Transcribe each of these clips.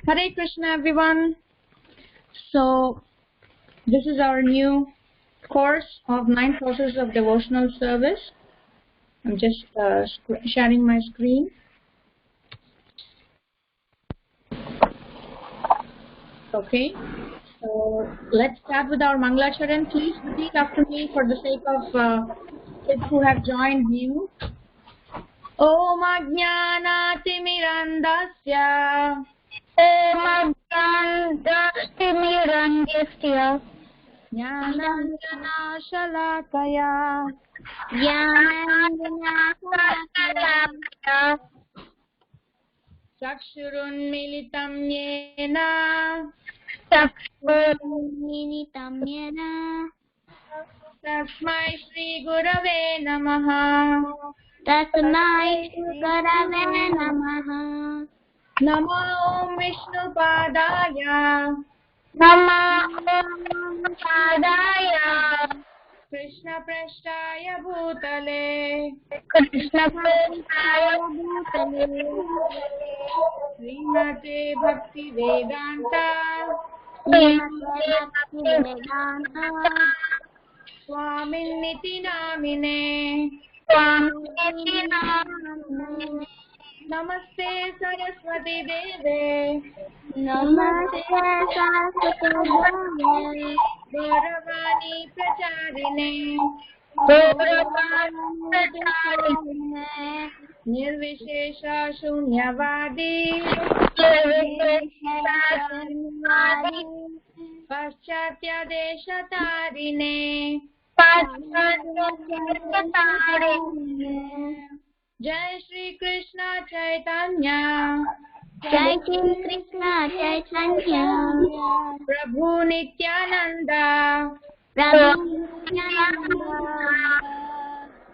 Hare Krishna everyone. So this is our new course of 9 courses of devotional service. I'm just sharing my screen. Okay, so let's start with our Mangalacharan. Please repeat after me for the sake of kids who have joined new. Om Ajnanatimirandasya Ajnanatimirandasya Jnananjanashalakaya Chakshurunmilitam yena Tasmai Shri Gurave Namaha Tasmai Gurave Namaha Namo Om Vishnupadaya Namo Padaya Krishna Prasthaya Bhutale Krishna Prasthaya Bhutale Srimate Bhakti Vedanta Swaminiti Namine Namaste Saraswati Deve Namaste Saraswati Deve Gauravani Pracharine Nirvishesha Shunyavadi Paschatya Deshatarine Jai Shri Krishna Chaitanya Jai Shri Krishna Chaitanya Prabhu Nityananda Prabhu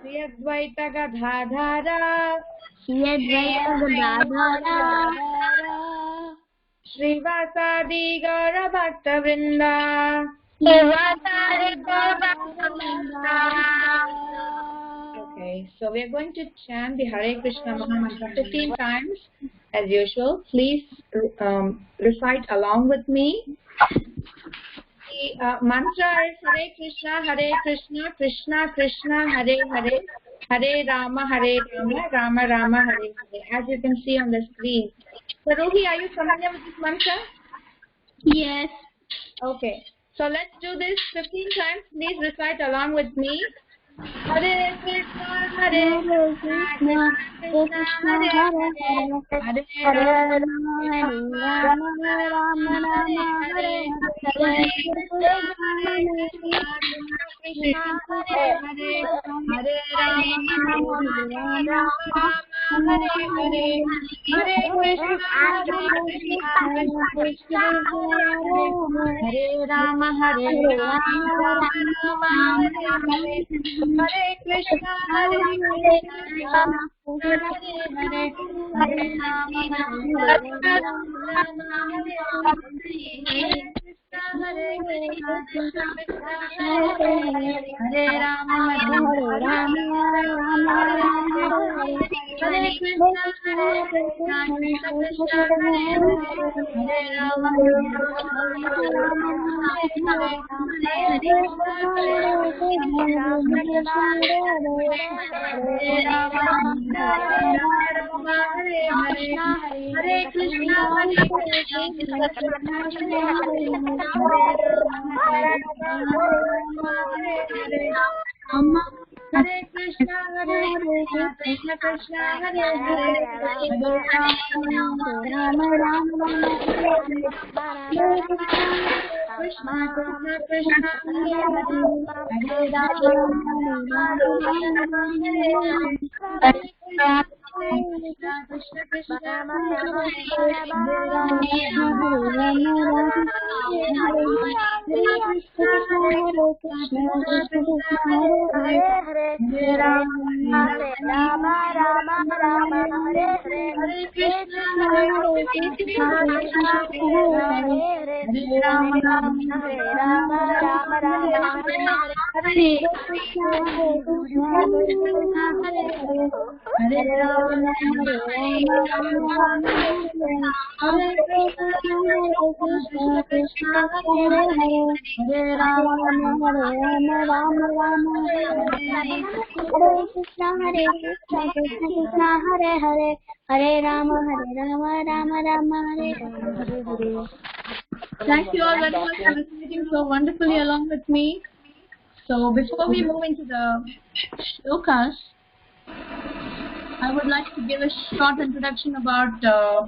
Shri Advaita Gadadhara Srivasadi Gaura Bhakta Vrinda Okay, so we are going to chant the Hare Krishna Maha Mantra 15 times as usual. Please recite along with me. The mantra is Hare Krishna, Krishna Krishna, Hare Hare, Hare Rama, Rama Rama, Hare Hare. As you can see on the screen. Saroja, are you familiar with this mantra? Yes. Okay. So let's do this 15 times. Please recite along with me. Hare Krishna, Krishna Krishna, Hare Hare, Hare Rama, Rama Rama, Hare Hare, Krishna Hare Hare, Hare Rama, Hare Hare, Hare Krishna, Krishna Hare Rama, Hare Rama, Hare Krishna, Hare Rama, Hare Hare, Hare Rama, Hare Krishna Krishna, Hare Hare, Hare Rama, Krishna Krishna, Hare Hare Rama, Hare Rama, Rama Rama, Hare Hare Krishna, Krishna Krishna, Hare Hare, Hare Hare Rama, Rama, Rama Rama, Hare Hare, Hare Krishna, Krishna Krishna, Hare Hare, Hare Rama, Rama Rama, Hare Hare. Thank you all very much for reciting so wonderfully along with me. So before we move into the shlokas, I would like to give a short introduction about the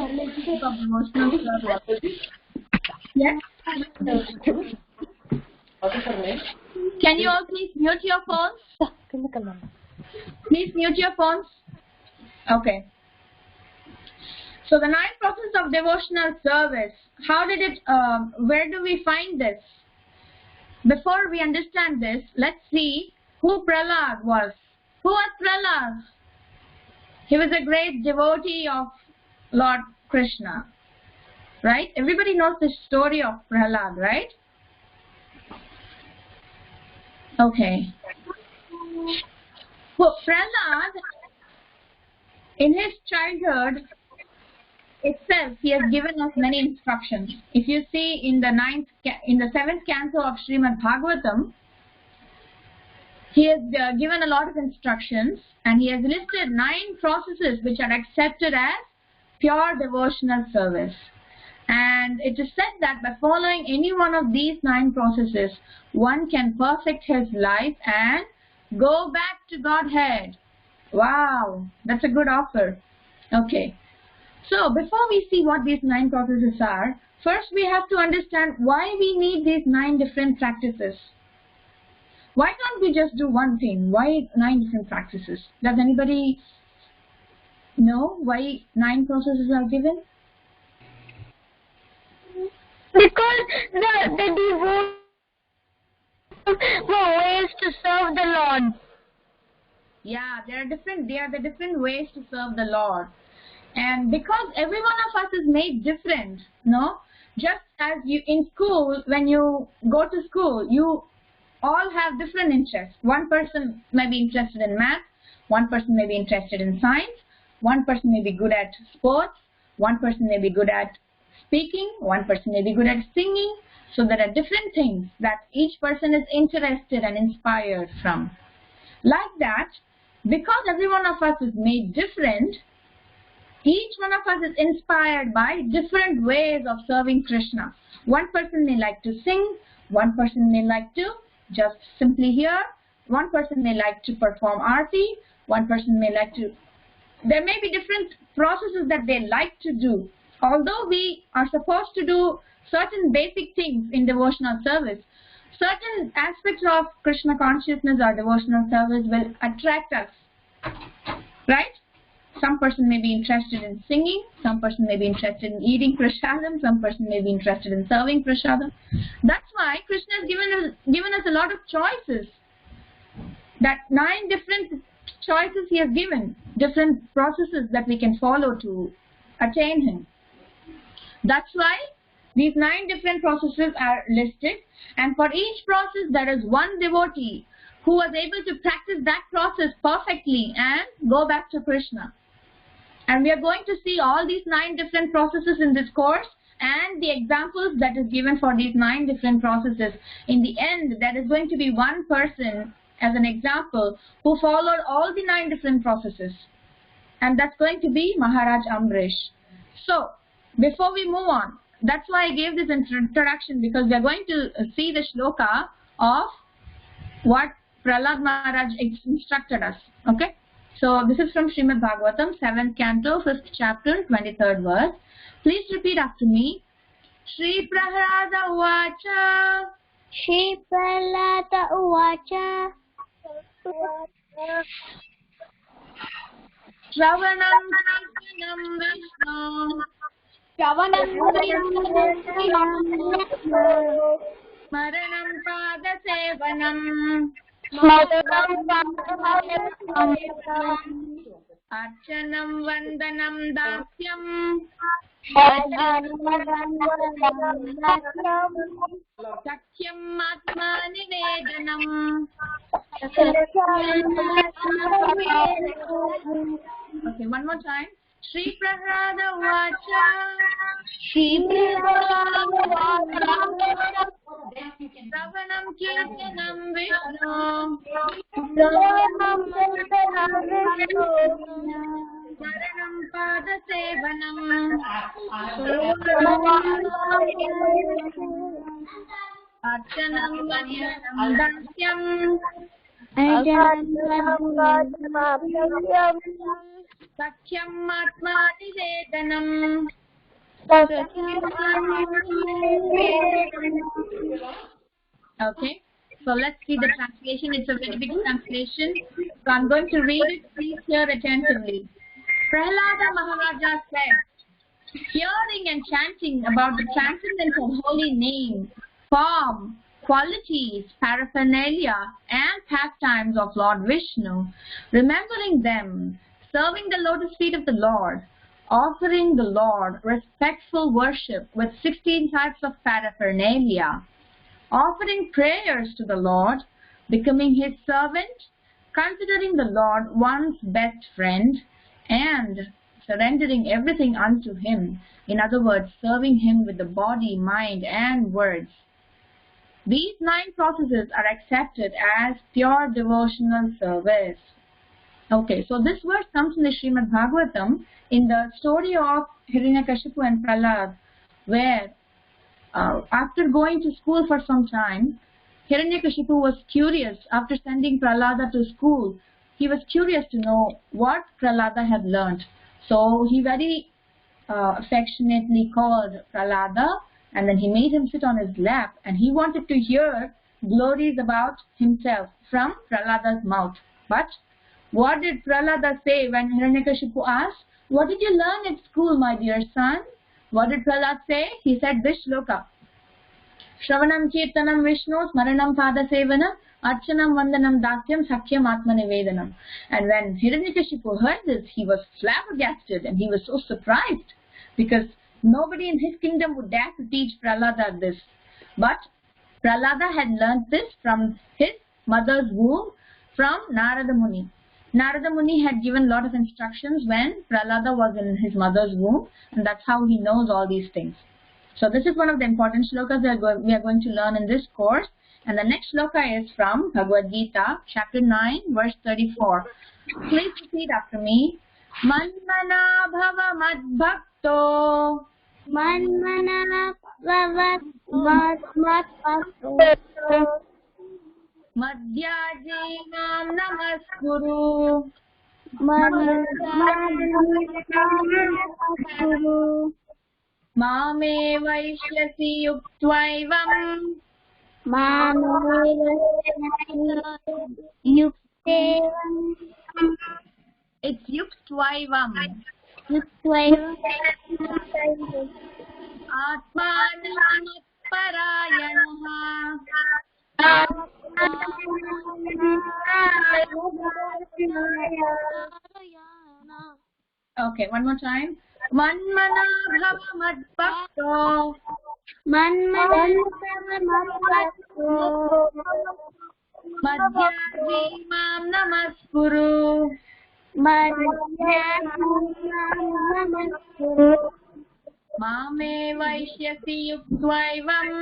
relationship of devotional service. Yes? Can you all please mute your phones? Please mute your phones. Okay. So the ninth process of devotional service, how did it, where do we find this? Before we understand this, let's see who Prahlad was. Who was Prahlad? He was a great devotee of Lord Krishna. Right? Everybody knows the story of Prahlad, right? Okay. So Prahlad, in his childhood itself, he has given us many instructions. If you see in the seventh canto of Srimad Bhagavatam, he has given a lot of instructions, and he has listed 9 processes which are accepted as pure devotional service. And it is said that by following any one of these 9 processes, one can perfect his life and go back to Godhead. Wow, that's a good offer. Okay. So before we see what these 9 processes are, first we have to understand why we need these 9 different practices. Why can't we just do one thing? Why 9 different practices? Does anybody know why 9 processes are given? Because the devotees were ways to serve the Lord. Yeah, they are the different ways to serve the Lord. And because every one of us is made different, no? Just as you in school, when you go to school, you all have different interests. One person may be interested in math, one person may be interested in science, one person may be good at sports, one person may be good at speaking, one person may be good at singing. So there are different things that each person is interested and inspired from. Like that, because every one of us is made different, each one of us is inspired by different ways of serving Krishna. One person may like to sing, one person may like to just simply hear, one person may like to perform arti, one person may like to... There may be different processes that they like to do. Although we are supposed to do certain basic things in devotional service, certain aspects of Krishna consciousness or devotional service will attract us. Right? Some person may be interested in singing, some person may be interested in eating prasadam, some person may be interested in serving prasadam. That's why Krishna has given us a lot of choices. That 9 different choices he has given, different processes that we can follow to attain him. That's why these 9 different processes are listed, and for each process there is one devotee who was able to practice that process perfectly and go back to Krishna. And we are going to see all these 9 different processes in this course and the examples that is given for these 9 different processes. In the end, there is going to be one person as an example who followed all the 9 different processes. And that's going to be Maharaj Ambrish. So, before we move on, that's why I gave this introduction, because we are going to see the shloka of what Prahlad Maharaj instructed us. Okay? So this is from Srimad Bhagavatam, 7th canto, 5th chapter, 23rd verse. Please repeat after me. Shri Prahlada Uvacha. Shri Prahlada Uvacha. Shravanam Kirtanam Vishnu. Smaranam Pada Sevanam. Archanam Vandanam Dasyam. Sakyam Atma Nivedanam. Okay, one more time. Shri Prahlada Vacha. Shri Ravanam Kirtanam Vishnu. Saranam Pada Sevanam. Archanam Vanyanam Dasyam. Sakyam Atma Nivedanam. Okay, so let's see the translation. It's a very big translation, so I'm going to read it. Please hear attentively. Prahlada Maharaja said, hearing and chanting about the transcendence of holy name, form, qualities, paraphernalia, and pastimes of Lord Vishnu, remembering them, serving the lotus feet of the Lord, offering the Lord respectful worship with 16 types of paraphernalia, offering prayers to the Lord, becoming his servant, considering the Lord one's best friend, and surrendering everything unto him. In other words, serving him with the body, mind, and words. These 9 processes are accepted as pure devotional service. Okay, so this verse comes in the Srimad Bhagavatam in the story of Hiranyakashipu and Prahlad, where after going to school for some time, Hiranyakashipu was curious. After sending Prahlada to school, he was curious to know what Prahlada had learned. So he very affectionately called Prahlada, and then he made him sit on his lap, and he wanted to hear glories about himself from Prahlada's mouth. But what did Prahlada say when Hiranyakashipu asked, "What did you learn at school, my dear son?" What did Prahlad say? He said this shloka. Shravanam Kirtanam Vishnu Smaranam Pada Sevanam Archanam Vandanam Dasyam Sakyam Atma Nivedanam. And when Hiranyakashipu heard this, he was flabbergasted and he was so surprised because nobody in his kingdom would dare to teach Prahlada this. But Prahlada had learnt this from his mother's womb from Narada Muni. Narada Muni had given a lot of instructions when Prahlada was in his mother's womb, and that's how he knows all these things. So this is one of the important shlokas we are going to learn in this course. And the next shloka is from Bhagavad Gita, chapter 9, verse 34. Please repeat after me. Manmana bhava madbhakto. Manmana bhava madbhakto. Madhyaji mam namaskuru. Madhyaji Mame vaishyasi yuktvaivam. It's yuktvaivam. Atmanam parayanaha. Okay, one more time. Manmana bhava madbhakto. Madhyaji mam namaskuru. Mame vaishyasi yuktvaivam.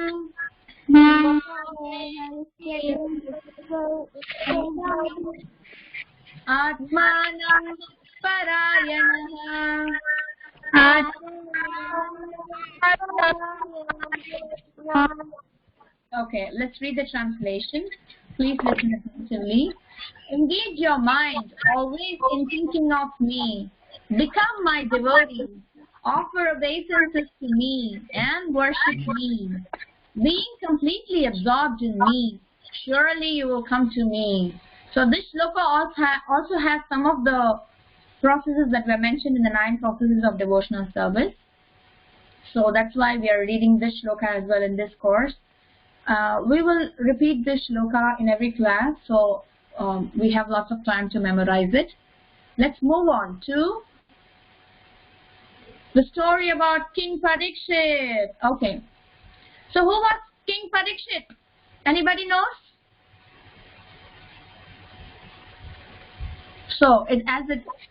Atmanam parayanaha. Okay, let's read the translation. Please listen attentively. Engage your mind always in thinking of me. Become my devotee. Offer obeisances to me and worship me. Being completely absorbed in me, surely you will come to me. So this shloka also has some of the processes that were mentioned in the 9 processes of devotional service. So that's why we are reading this shloka as well in this course. We will repeat this shloka in every class, so we have lots of time to memorize it. Let's move on to the story about King Parikshit. Okay. So who was King Parikshit? Anybody knows? So, as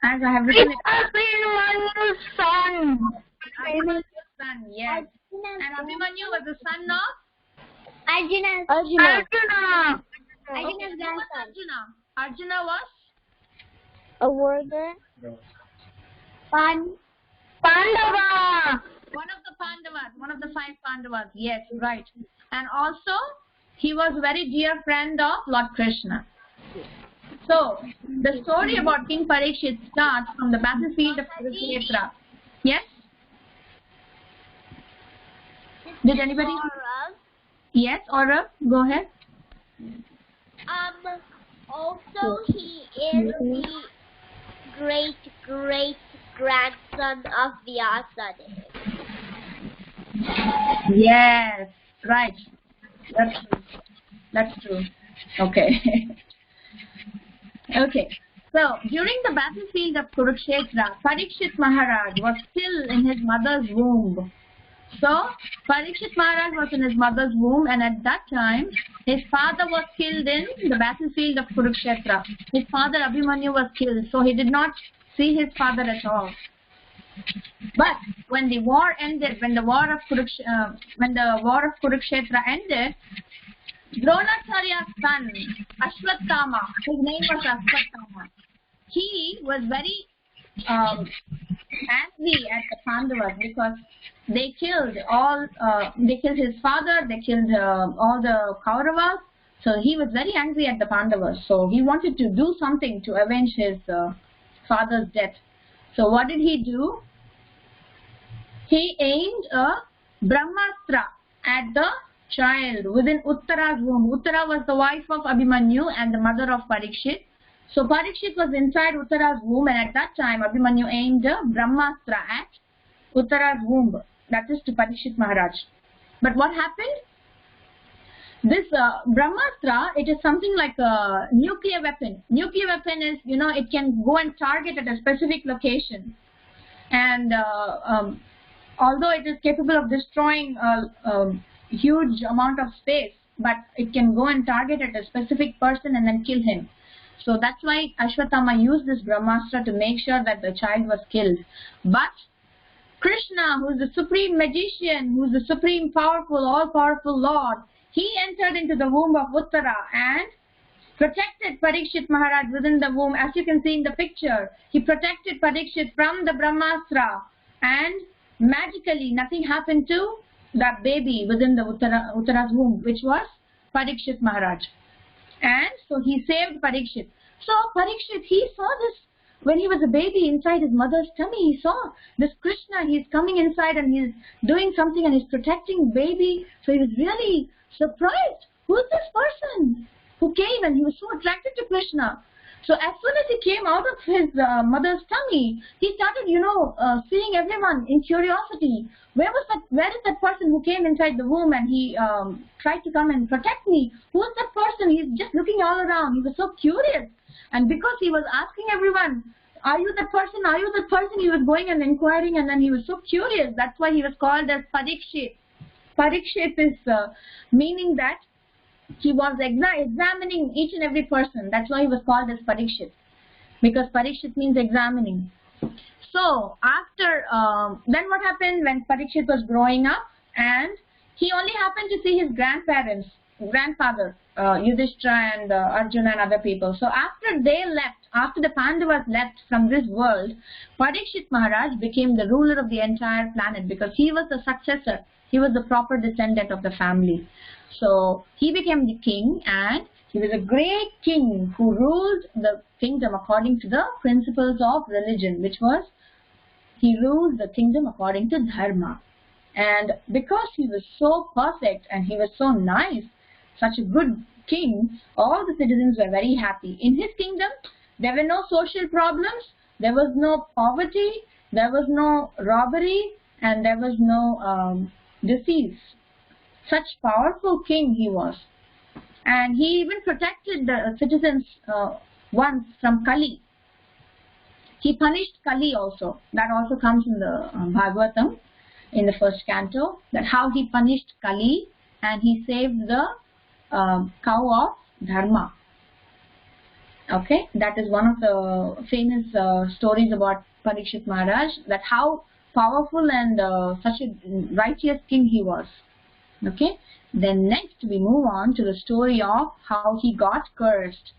I have written it. Abhimanyu's son. Abhimanyu's son, yes. And Abhimanyu was the son of? Arjuna's grandson. Arjuna was? A warrior. Pandava. One of the 5 Pandavas. Yes, right. And also, he was a very dear friend of Lord Krishna. So, the story about King Parikshit starts from the battlefield of Kurukshetra. Yes? Did anybody? Yes, Aurav, go ahead. Also, he is the great grandson of Vyasadeva. Yes, right. That's true. Okay. Okay. So, during the battlefield of Kurukshetra, Parikshit Maharaj was still in his mother's womb. So, Parikshit Maharaj was in his mother's womb, and at that time, his father was killed in the battlefield of Kurukshetra. His father Abhimanyu was killed, so he did not see his father at all. But when the war ended, when the war of Kurukshetra ended, Dronacharya's son, Ashwatthama, his name was Ashwatthama, he was very angry at the Pandavas because they killed his father, they killed all the Kauravas. So he was very angry at the Pandavas. So he wanted to do something to avenge his father's death. So what did he do? He aimed a Brahmastra at the child within Uttara's womb. Uttara was the wife of Abhimanyu and the mother of Parikshit. So Parikshit was inside Uttara's womb, and at that time Abhimanyu aimed a Brahmastra at Uttara's womb. That is to Parikshit Maharaj. But what happened? This Brahmastra, it is something like a nuclear weapon. Nuclear weapon is, it can go and target at a specific location. And although it is capable of destroying a huge amount of space, but it can go and target at a specific person and then kill him. So that's why Ashwatthama used this Brahmastra to make sure that the child was killed. But Krishna, who is the supreme magician, who is the supreme powerful, all-powerful Lord, he entered into the womb of Uttara and protected Parikshit Maharaj within the womb. As you can see in the picture, he protected Parikshit from the Brahmastra, and magically nothing happened to that baby within the Uttara's womb, which was Parikshit Maharaj. And so he saved Parikshit. So Parikshit, he saw this when he was a baby inside his mother's tummy. He saw this Krishna, he's coming inside and he's doing something and he's protecting baby. So he was really surprised. Who is this person who came? And he was so attracted to Krishna. So as soon as he came out of his mother's tummy, he started, seeing everyone in curiosity. Where is that person who came inside the womb and he tried to come and protect me? Who is that person? He's just looking all around. He was so curious. And because he was asking everyone, are you that person? Are you that person? He was going and inquiring, and then he was so curious. That's why he was called as Parikshit. Parikshit is meaning that he was examining each and every person. That's why he was called as Parikshit, because Parikshit means examining. So after then what happened when Parikshit was growing up, and he only happened to see his grandfather Yudhishthira and Arjuna and other people. So after the Pandavas left from this world, Parikshit Maharaj became the ruler of the entire planet, because he was the successor. He was the proper descendant of the family. So he became the king, and he was a great king who ruled the kingdom according to the principles of religion, which was he ruled the kingdom according to dharma. And because he was so perfect and he was so nice, such a good king, all the citizens were very happy. In his kingdom, there were no social problems, there was no poverty, there was no robbery, and there was no disease. Such powerful king he was. And he even protected the citizens once from Kali. He punished Kali also. That also comes in the Bhagavatam, in the first canto, that how he punished Kali and he saved the cow of Dharma. Okay, that is one of the famous stories about Parikshit Maharaj, that how powerful and such a righteous king he was. Okay, then next we move on to the story of how he got cursed.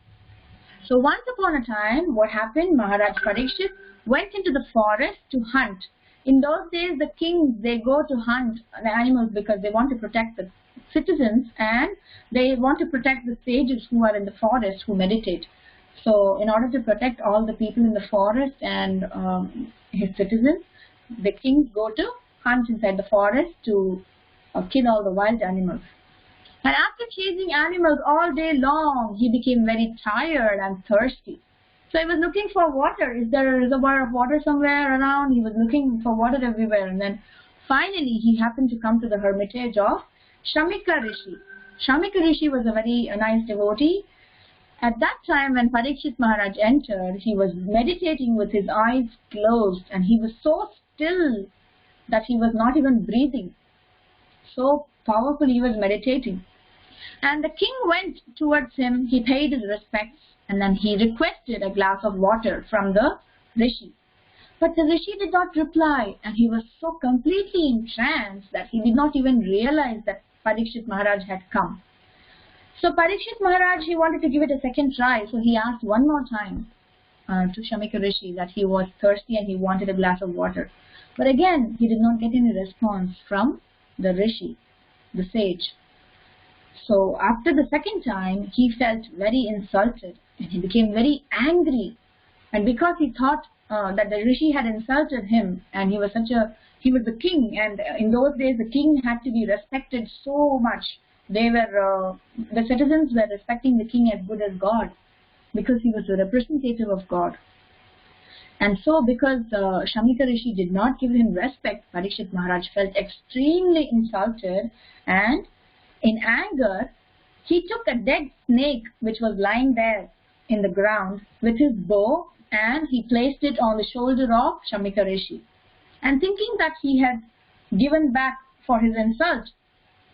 So once upon a time, what happened? Maharaj Parikshit went into the forest to hunt. In those days, the kings, they go to hunt the animals because they want to protect the citizens and they want to protect the sages who are in the forest, who meditate. So in order to protect all the people in the forest and his citizens, the kings go to hunt inside the forest to kill all the wild animals. And after chasing animals all day long, he became very tired and thirsty. So he was looking for water. Is there a reservoir of water somewhere around? He was looking for water everywhere. And then finally he happened to come to the hermitage of Shamika Rishi. Shamika Rishi was a very nice devotee. At that time when Parikshit Maharaj entered, he was meditating with his eyes closed, and he was so still that he was not even breathing. So powerful he was meditating. And the king went towards him, he paid his respects, and then he requested a glass of water from the Rishi. But the Rishi did not reply, and he was so completely entranced that he did not even realize that Parikshit Maharaj had come. So Parikshit Maharaj, he wanted to give it a second try, so he asked one more time to Shamika Rishi that he was thirsty and he wanted a glass of water. But again, he did not get any response from the Rishi, the sage. So after the second time, he felt very insulted and he became very angry. And because he thought that the Rishi had insulted him, and he was the king, and in those days the king had to be respected so much. The citizens were respecting the king as good as God, because he was the representative of God. And so because Shamika Rishi did not give him respect, Parikshit Maharaj felt extremely insulted, and in anger, he took a dead snake which was lying there in the ground with his bow, and he placed it on the shoulder of Shamika Rishi. And thinking that he had given back for his insult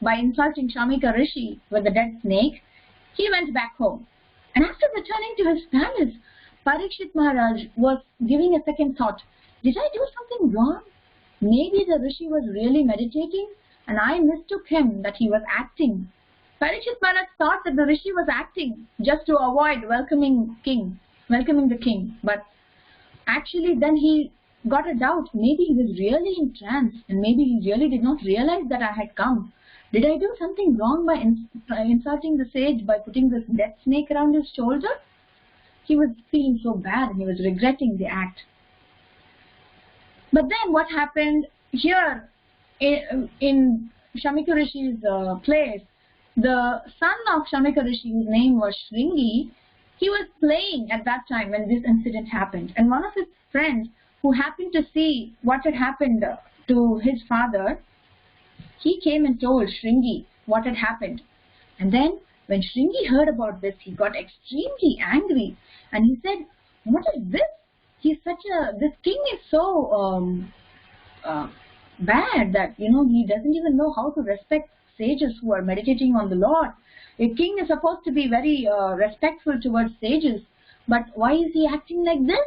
by insulting Shamika Rishi with the dead snake, he went back home. And after returning to his palace, Parikshit Maharaj was giving a second thought. Did I do something wrong? Maybe the Rishi was really meditating and I mistook him that he was acting. Parikshit Maharaj thought that the Rishi was acting just to avoid welcoming the king. But actually then he got a doubt. Maybe he was really in trance, and maybe he really did not realize that I had come. Did I do something wrong by insulting the sage by putting this death snake around his shoulder? He was feeling so bad and he was regretting the act. But then what happened here in Shamika Rishi's place, the son of Shamika Rishi, whose name was Shringi, he was playing at that time when this incident happened. And one of his friends who happened to see what had happened to his father, he came and told Shringi what had happened. And then when Shringi heard about this, he got extremely angry and he said, "What is this? This king is so bad that, he doesn't even know how to respect sages who are meditating on the Lord. A king is supposed to be very respectful towards sages, but why is he acting like this?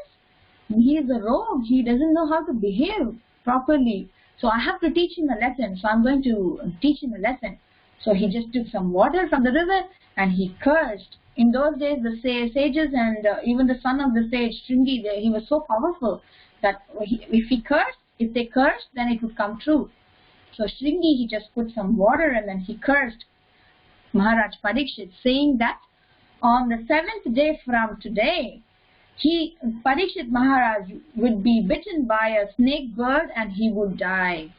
He is a rogue. He doesn't know how to behave properly. So I have to teach him a lesson. So I'm going to teach him a lesson." So he just took some water from the river and he cursed. In those days, the sages and even the son of the sage, Shringi, he was so powerful that if they cursed, then it would come true. So Shringi, he just put some water and then he cursed Maharaj Parikshit, saying that on the 7th day from today, Parikshit Maharaj would be bitten by a snake bird and he would die.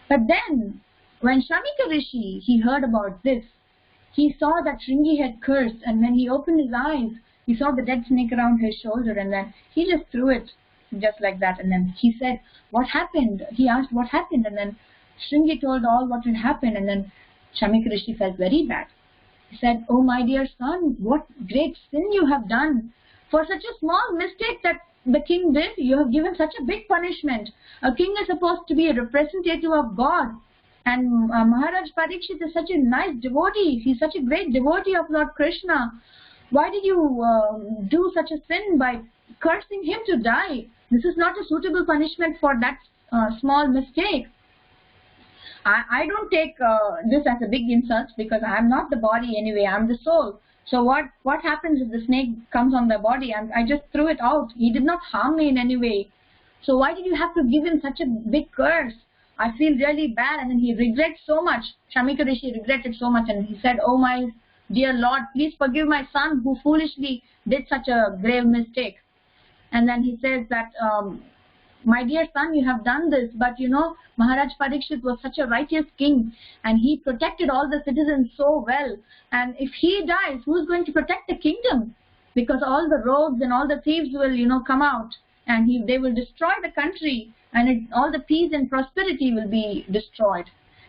But then, when Shamika Rishi, he heard about this, he saw that Shringi had cursed, and when he opened his eyes, he saw the dead snake around his shoulder, and then he just threw it just like that. And then he said, "What happened?" He asked, "What happened?" And then Shringi told all what had happened, and then Shamika Rishi felt very bad. He said, "Oh my dear son, what great sin you have done. For such a small mistake that the king did, you have given such a big punishment. A king is supposed to be a representative of God. And Maharaj Parikshit is such a nice devotee. He's such a great devotee of Lord Krishna. Why did you do such a sin by cursing him to die? This is not a suitable punishment for that small mistake. I don't take this as a big insult, because I am not the body anyway. I am the soul. So what happens if the snake comes on the body? I just threw it out. He did not harm me in any way. So why did you have to give him such a big curse? I feel really bad. And then he regrets so much. Shamika Rishi regretted so much, and he said, "Oh my dear Lord, please forgive my son who foolishly did such a grave mistake." And then he says that, "My dear son, you have done this, but you know, Maharaj Parikshit was such a righteous king, and he protected all the citizens so well. And if he dies, who is going to protect the kingdom? Because all the rogues and all the thieves will, you know, come out, and they will destroy the country, and all the peace and prosperity will be destroyed.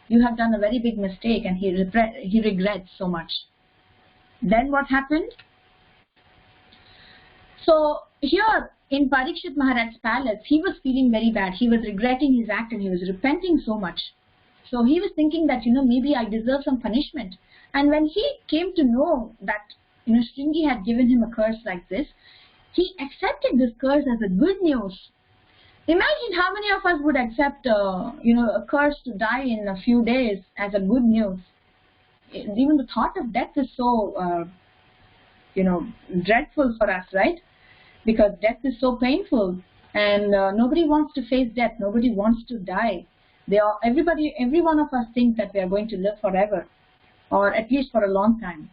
You have done a very big mistake," and he regrets so much. Then what happened? So here in Parikshit Maharaj's palace, he was feeling very bad. He was regretting his act, and he was repenting so much. So he was thinking that, you know, maybe I deserve some punishment. And when he came to know that, you know, Shringi had given him a curse like this, he accepted this curse as a good news. Imagine how many of us would accept, you know, a curse to die in a few days as a good news. Even the thought of death is so, you know, dreadful for us, right? Because death is so painful, and nobody wants to face death. Nobody wants to die. Every one of us thinks that we are going to live forever, or at least for a long time.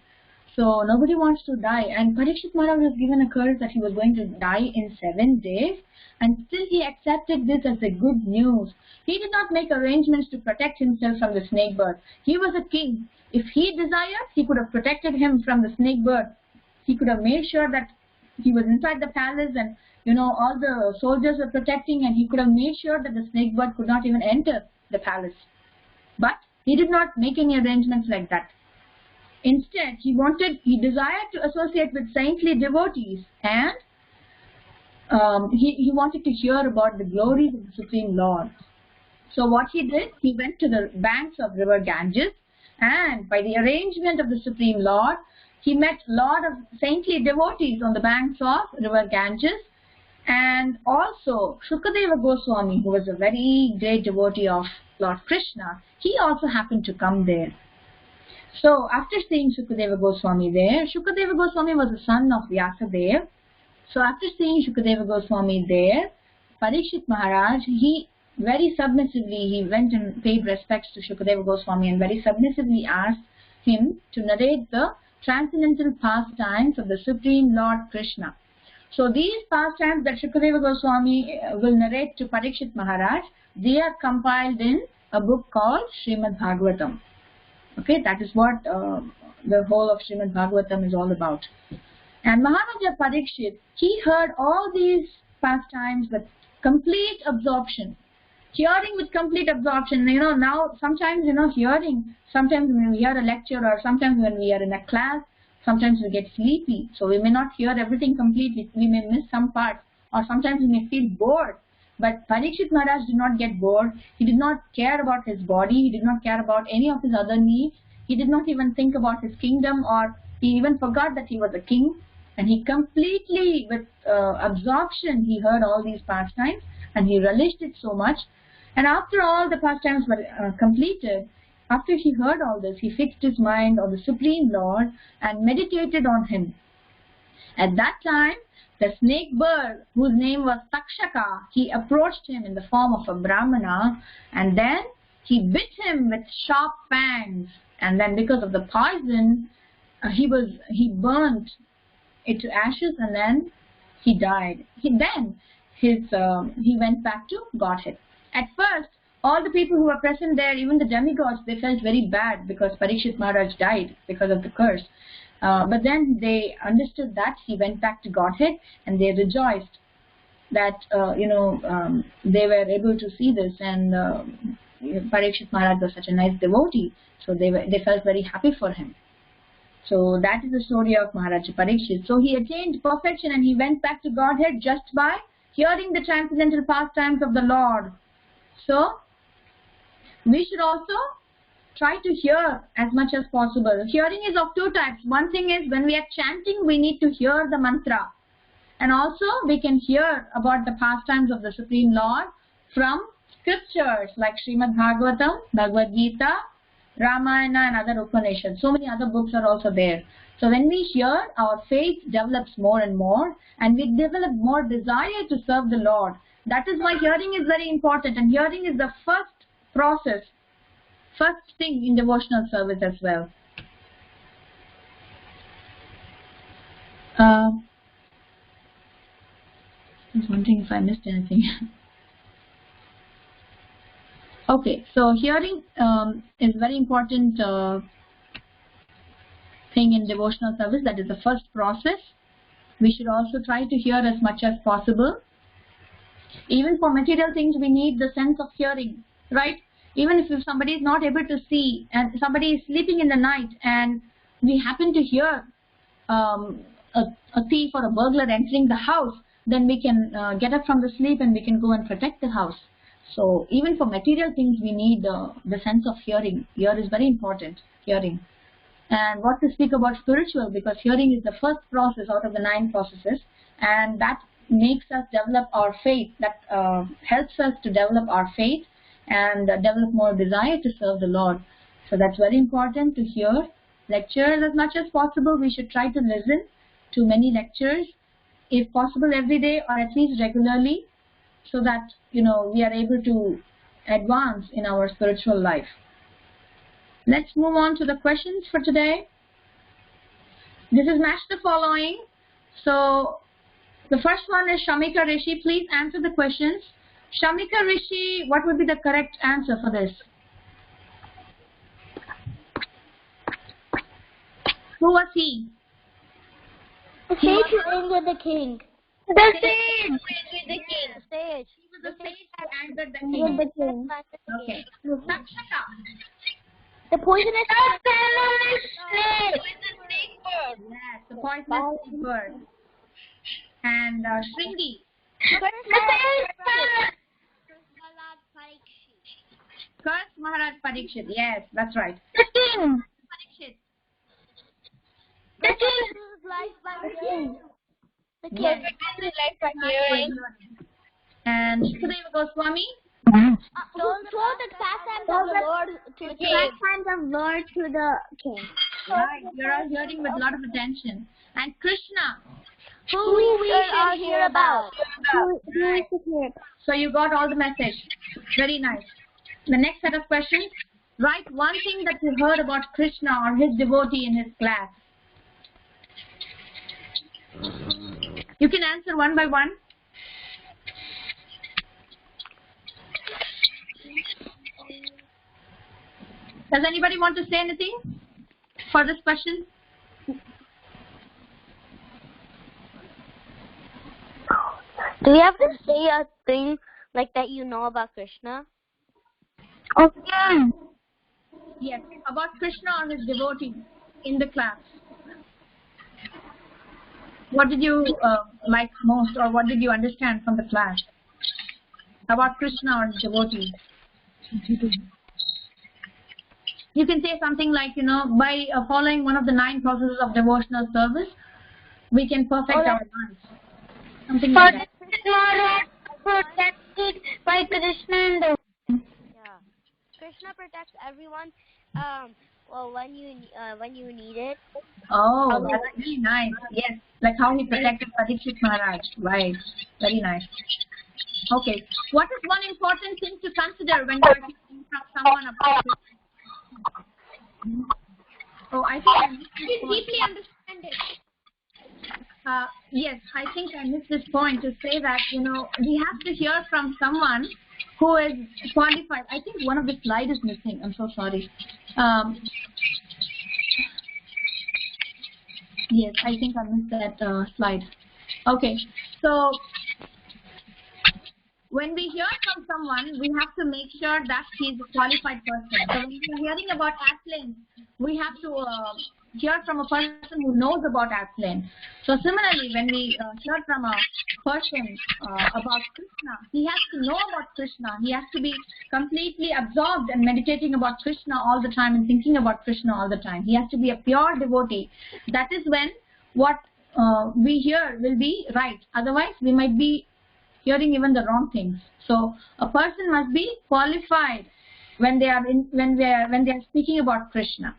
So nobody wants to die. And Parikshit Maharaj was given a curse that he was going to die in 7 days, and still he accepted this as a good news. He did not make arrangements to protect himself from the snake bird. He was a king. If he desired, he could have protected him from the snake bird. He could have made sure that he was inside the palace, and you know, all the soldiers were protecting, and he could have made sure that the snake bird could not even enter the palace. But he did not make any arrangements like that. Instead, he desired to associate with saintly devotees, and he wanted to hear about the glories of the Supreme Lord. So what he did, he went to the banks of river Ganges, and by the arrangement of the Supreme Lord, he met a lot of saintly devotees on the banks of river Ganges, and also Shukadeva Goswami, who was a very great devotee of Lord Krishna, he also happened to come there. So after seeing Shukadeva Goswami there, Shukadeva Goswami was the son of Vyasadeva. So after seeing Shukadeva Goswami there, Parikshit Maharaj, he very submissively, he went and paid respects to Shukadeva Goswami, and very submissively asked him to narrate the transcendental pastimes of the Supreme Lord Krishna. So these pastimes that Shukadeva Goswami will narrate to Parikshit Maharaj, they are compiled in a book called Srimad Bhagavatam. Okay, that is what the whole of Srimad Bhagavatam is all about. And Maharaja Parikshit, he heard all these pastimes with complete absorption. Hearing with complete absorption. You know, now sometimes, you know, hearing, sometimes when we hear a lecture, or sometimes when we are in a class, sometimes we get sleepy. So we may not hear everything completely. We may miss some parts, or sometimes we may feel bored. But Parikshit Maharaj did not get bored. He did not care about his body. He did not care about any of his other needs. He did not even think about his kingdom, or he even forgot that he was a king. And he completely, with absorption, he heard all these pastimes, and he relished it so much. And after all the pastimes were completed, after he heard all this, he fixed his mind on the Supreme Lord and meditated on him. At that time, the snake bird, whose name was Takshaka, he approached him in the form of a Brahmana, and then he bit him with sharp fangs. And then because of the poison, he burnt it to ashes, and then he died. He went back to Godhead. At first, all the people who were present there, even the demigods, they felt very bad because Parikshit Maharaj died because of the curse. But then they understood that he went back to Godhead, and they rejoiced that they were able to see this, and Parikshit Maharaj was such a nice devotee, so they felt very happy for him. So that is the story of Maharaja Parikshit. So he attained perfection, and he went back to Godhead just by hearing the transcendental pastimes of the Lord. So we should also try to hear as much as possible. Hearing is of two types. One thing is when we are chanting, we need to hear the mantra. And also we can hear about the pastimes of the Supreme Lord from scriptures like Srimad Bhagavatam, Bhagavad Gita, Ramayana and other Upanishads. So many other books are also there. So when we hear, our faith develops more and more, and we develop more desire to serve the Lord. That is why hearing is very important, and hearing is the first process, first thing in devotional service as well. I was wondering if I missed anything. Okay, so hearing is very important thing in devotional service. That is the first process. We should also try to hear as much as possible. Even for material things, we need the sense of hearing, right? Even if somebody is not able to see and somebody is sleeping in the night and we happen to hear a thief or a burglar entering the house, then we can get up from the sleep and we can go and protect the house. So even for material things, we need the sense of hearing. Ear is very important, hearing. And what to speak about spiritual, because hearing is the first process out of the 9 processes, and that makes us develop our faith, that helps us to develop our faith and develop more desire to serve the Lord. So that's very important to hear lectures as much as possible. We should try to listen to many lectures, if possible every day or at least regularly, so that we are able to advance in our spiritual life. Let's move on to the questions for today. This is match the following. So the first one is Shamika Rishi. Please answer the questions. Shamika Rishi, what would be the correct answer for this? Who was he? The sage who angered the king. The sage with the king. The sage. He was the sage who angered the With king. the king. Okay. Sakshaka. The poisonous Snake. Yes, the poisonous snake bird. And Shringi. Curse Maharaj Parikshit. Yes, that's right. The king. Parikshit. The king. life by king. The king. Yes. Life by hearing. And Sukadeva Goswami. Told the pastimes of the Lord to the king. Pastimes of Lord to the king. Right, you're all hearing with a lot of attention. And Krishna. Who we should hear about. Who we should hear about. So you got all the message. Very nice. The next set of questions. Write one thing that you heard about Krishna or his devotee in his class. You can answer one by one. Does anybody want to say anything for this question? Do you have to say a thing like that you know about Krishna? Okay. Yes, about Krishna or his devotee in the class. What did you like most, or what did you understand from the class about Krishna or his devotee? You can say something like, by following one of the 9 processes of devotional service, we can perfect our lives. Something like that. Protected by Krishna and the Yeah. Krishna protects everyone. Well, when you need it. Oh, that's very nice. Yes, like how he protected Parikshit Maharaj. Right. Very nice. Okay. What is one important thing to consider when you are hearing from someone about Krishna? Oh, I think I missed this point. deeply understand it. Yes, I think I missed this point to say that, we have to hear from someone who is qualified. I think one of the slides is missing. I'm so sorry. Yes, I think I missed that slide. Okay, so when we hear from someone, we have to make sure that he is a qualified person. So when we are hearing about athletes, we have to hear from a person who knows about airplane. So similarly, when we hear from a person about Krishna, he has to know about Krishna. He has to be completely absorbed and meditating about Krishna all the time and thinking about Krishna all the time. He has to be a pure devotee. That is when what we hear will be right. Otherwise, we might be hearing even the wrong things. So a person must be qualified when they are speaking about Krishna.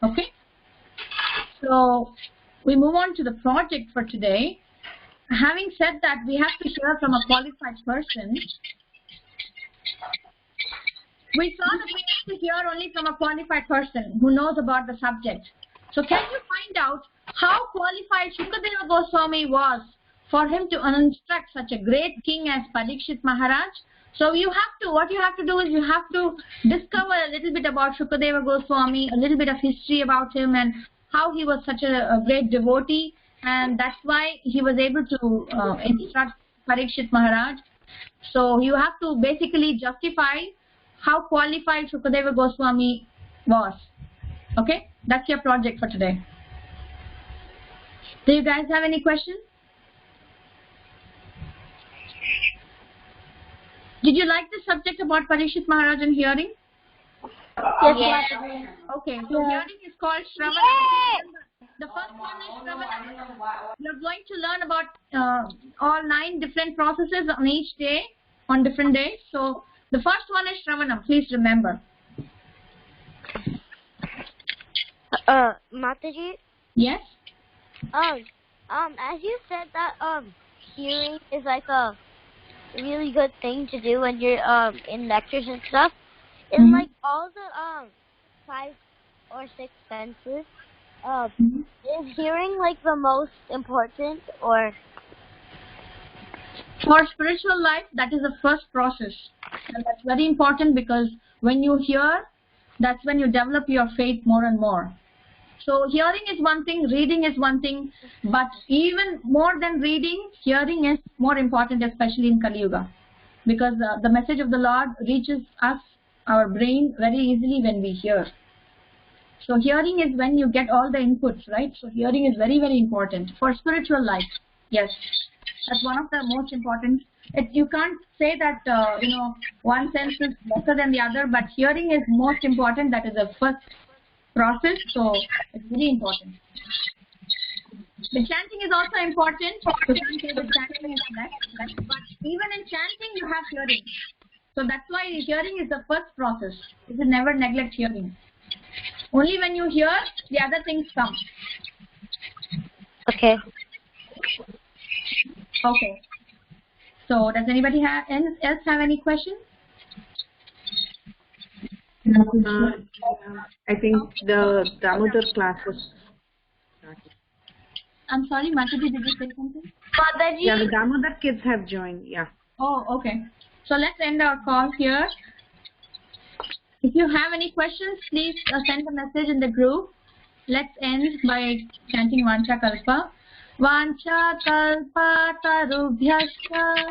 Okay. So we move on to the project for today. Having said that, we have to hear from a qualified person. We saw that we need to hear only from a qualified person who knows about the subject. So can you find out how qualified Shukadeva Goswami was for him to instruct such a great king as Parikshit Maharaj? So what you have to do is you have to discover a little bit about Shukadeva Goswami, a little bit of history about him and how he was such a great devotee, and that's why he was able to instruct Parikshit Maharaj. So you have to basically justify how qualified Shukadeva Goswami was. Okay, that's your project for today. Do you guys have any questions? Did you like the subject about Parikshit Maharaj and hearing? Yes. Okay, so hearing is called Shravana. The first one is Shravana. You're going to learn about all 9 different processes on each day, on different days. So the first one is Shravana. Please remember. Mataji? Yes? As you said that hearing is like a really good thing to do when you're in lectures and stuff. Is like all the 5 or 6 senses, is hearing like the most important, or? For spiritual life, that is the first process. And that's very important because when you hear, that's when you develop your faith more and more. So hearing is one thing, reading is one thing, but even more than reading, hearing is more important, especially in Kali Yuga. Because the message of the Lord reaches us, our brain, very easily when we hear. So hearing is when you get all the inputs, right? So hearing is very, very important for spiritual life. Yes, that's one of the most important. You can't say that, one sense is better than the other, but hearing is most important. That is the first process, so it's very important. The chanting is also important. You can't say the chanting is less, but even in chanting you have hearing. So that's why hearing is the first process. You should never neglect hearing. Only when you hear, the other things come. Okay. Okay. So does anybody else have any questions? I think the Damodar classes. I'm sorry, Mataji, did you say something? Mataji. Yeah, the Damodar kids have joined. Yeah. Oh, okay. So let's end our call here. If you have any questions, please send a message in the group. Let's end by chanting Vancha Kalpa. Vancha Kalpa Tarubhyascha